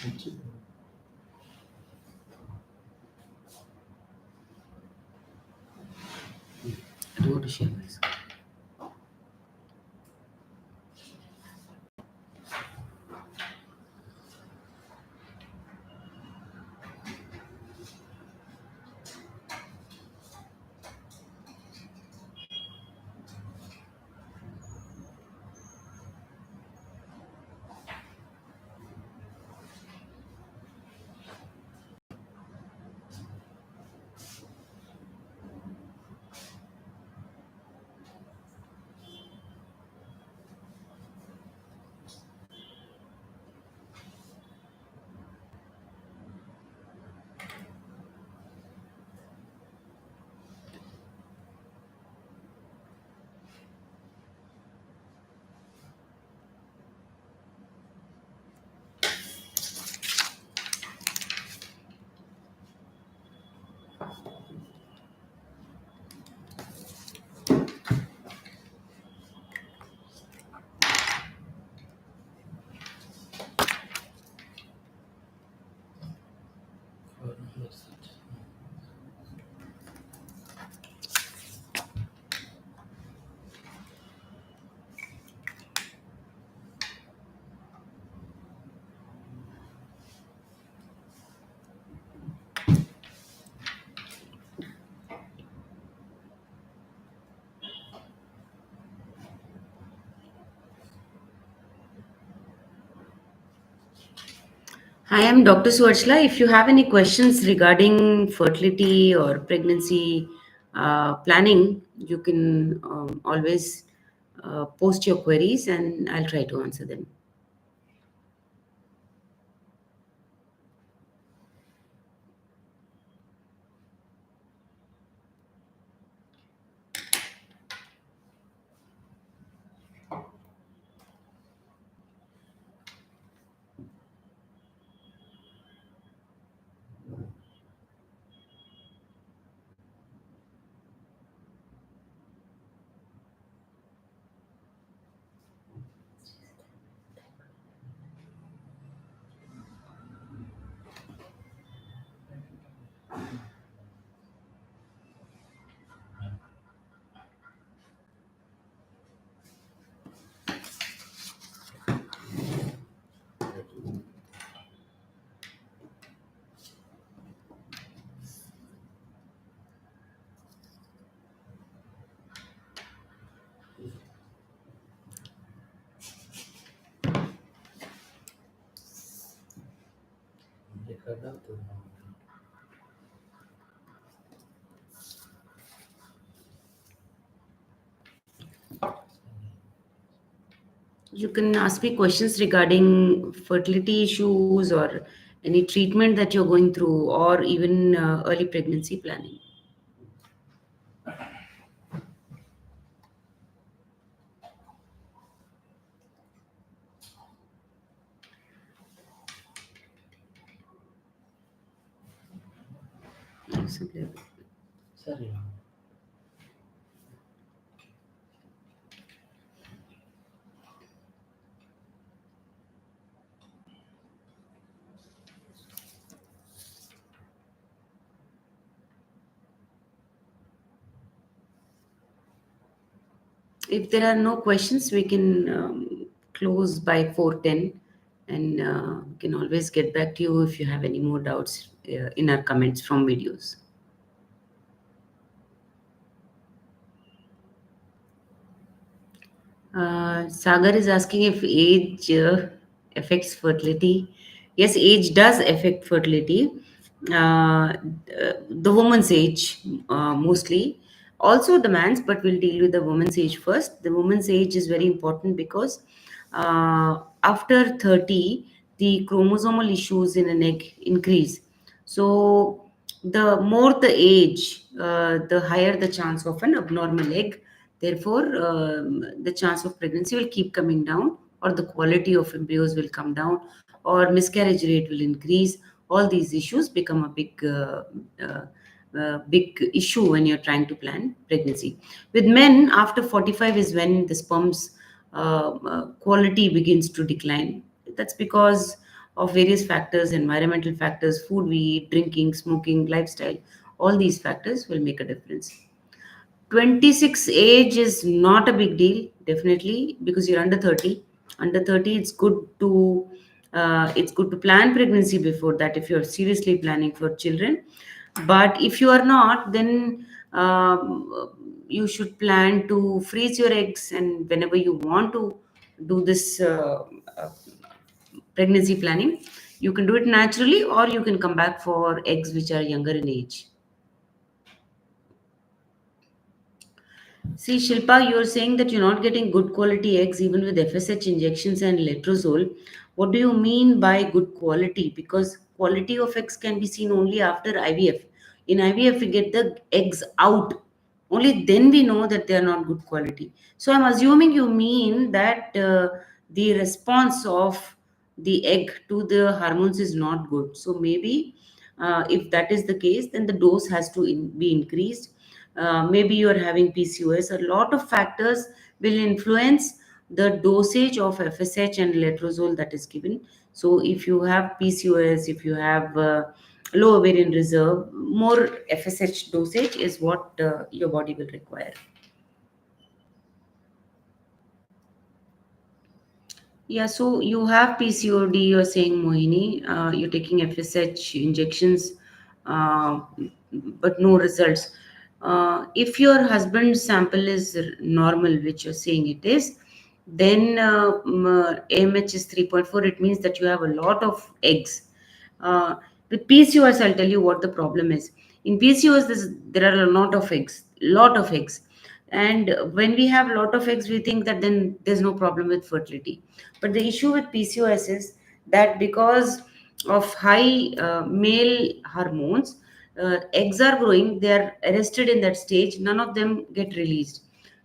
I don't want to share my screen. Hi, I'm Dr. Suvarchala. If you have any questions regarding fertility or pregnancy planning, you can always post your queries and I'll try to answer them. You can ask me questions regarding fertility issues or any treatment that you're going through or even early pregnancy planning. Sorry. If there are no questions, we can close by 4:10, and can always get back to you if you have any more doubts in our comments from videos. Sagar is asking if age affects fertility. Yes, age does affect fertility. The woman's age mostly, also the man's, but we'll deal with the woman's age first. The woman's age is very important because after 30, the chromosomal issues in an egg increase. So, the more the age, the higher the chance of an abnormal egg. Therefore, the chance of pregnancy will keep coming down, or the quality of embryos will come down, or miscarriage rate will increase. All these issues become a big issue when you're trying to plan pregnancy. With men, after 45 is when the sperm's quality begins to decline. That's because of various factors, environmental factors, food we eat, drinking, smoking, lifestyle. All these factors will make a difference. 26 age is not a big deal, definitely, because you're under 30. Under 30, it's good to plan pregnancy before that if you're seriously planning for children. But if you are not, then you should plan to freeze your eggs, and whenever you want to do this uh, pregnancy planning, you can do it naturally, or you can come back for eggs which are younger in age. See, Shilpa, you're saying that you're not getting good quality eggs even with FSH injections and letrozole. What do you mean by good quality? Because quality of eggs can be seen only after IVF. In IVF, we get the eggs out. Only then we know that they are not good quality. So I'm assuming you mean that the response of the egg to the hormones is not good. So maybe if that is the case, then the dose has to be increased. Maybe you are having PCOS. A lot of factors will influence the dosage of FSH and letrozole that is given. So, if you have PCOS, if you have low ovarian reserve, more FSH dosage is what your body will require. Yeah, so you have PCOD, you're saying, Mohini, you're taking FSH injections, uh, but no results. If your husband's sample is normal, which you're saying it is, then AMH is 3.4. It means that you have a lot of eggs. With PCOS, I'll tell you what the problem is. In PCOS, there are a lot of eggs. And when we have a lot of eggs, we think that then there's no problem with fertility. But the issue with PCOS is that because of high male hormones, eggs are growing, they are arrested in that stage, none of them get released.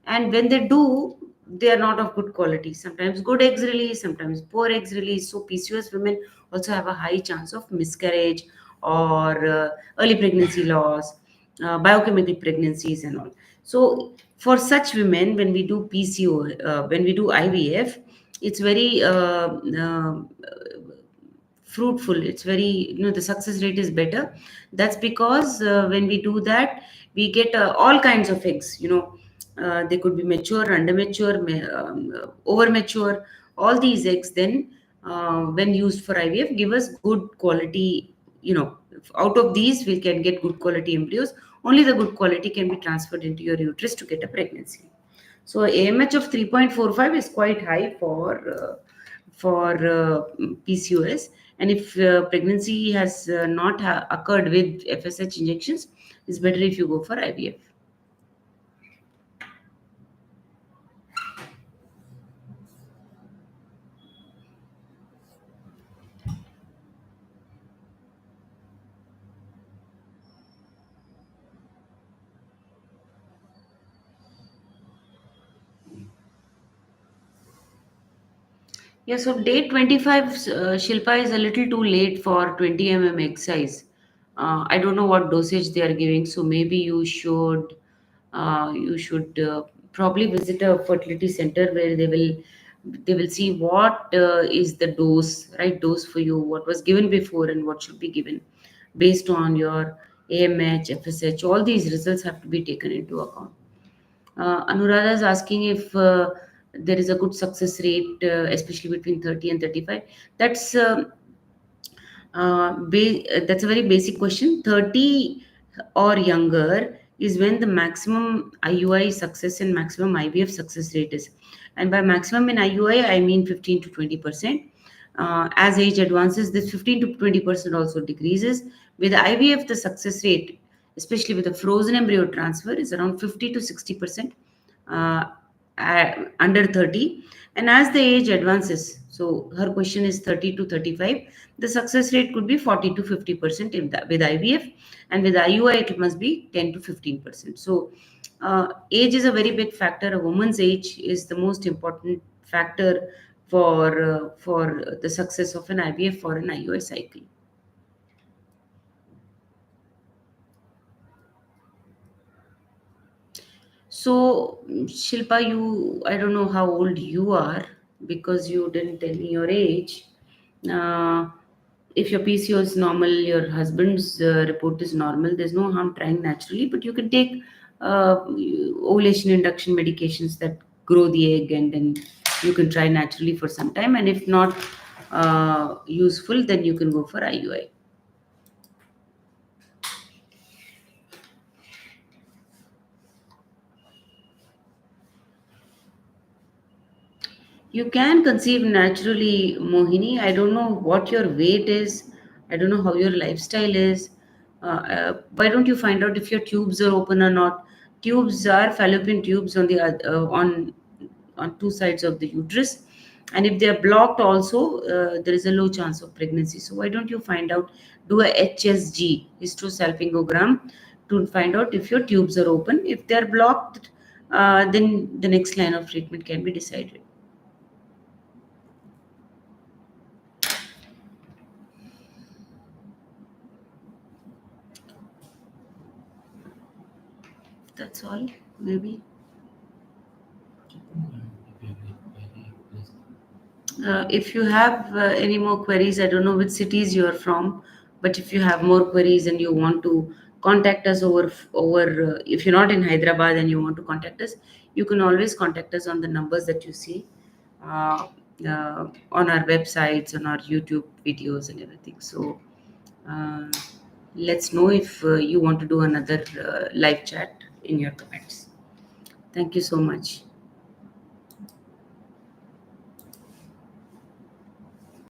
And when they do, they are not of good quality. Sometimes good eggs release, sometimes poor eggs release. So PCOS women also have a high chance of miscarriage or early pregnancy loss, biochemical pregnancies, and all. So for such women, when we do when we do IVF, it's very fruitful. It's very, the success rate is better. That's because when we do that, we get all kinds of eggs. They could be mature, under mature, over mature. All these eggs then, when used for IVF, give us good quality. Out of these we can get good quality embryos. Only the good quality can be transferred into your uterus to get a pregnancy. So AMH of 3.45 is quite high for PCOS. And if pregnancy has not occurred with FSH injections, it's better if you go for IVF. Yeah, so day 25, Shilpa, is a little too late for 20 exercise. I don't know what dosage they are giving, so maybe you should probably visit a fertility center where they will see what is the right dose for you, what was given before and what should be given based on your AMH, FSH. All these results have to be taken into account. Anuradha is asking if there is a good success rate, especially between 30 and 35. That's a very basic question. 30 or younger is when the maximum IUI success and maximum IVF success rate is. And by maximum in IUI, I mean 15 to 20%. As age advances, this 15 to 20% also decreases. With IVF, the success rate, especially with a frozen embryo transfer, is around 50 to 60%, uh, under 30. And as the age advances, so her question is 30 to 35, the success rate could be 40 to 50% with IVF, and with IUI it must be 10 to 15%. So age is a very big factor. A woman's age is the most important factor for the success of an IVF or an IUI cycle. So, Shilpa, I don't know how old you are because you didn't tell me your age. Uh, if your PCO is normal, your husband's report is normal, there's no harm trying naturally, but you can take ovulation induction medications that grow the egg, and then you can try naturally for some time. And if not useful, then you can go for IUI. You can conceive naturally, Mohini. I don't know what your weight is. I don't know how your lifestyle is. Why don't you find out if your tubes are open or not? Tubes are fallopian tubes on the on two sides of the uterus, and if they are blocked, also there is a low chance of pregnancy. So why don't you find out? Do a HSG, hysterosalpingogram, to find out if your tubes are open. If they are blocked, then the next line of treatment can be decided. That's all, maybe. If you have any more queries, I don't know which cities you are from, but if you have more queries and you want to contact us if you're not in Hyderabad and you want to contact us, you can always contact us on the numbers that you see uh, on our websites, on our YouTube videos, and everything. So uh, let's know if you want to do another live chat in your comments. Thank you so much.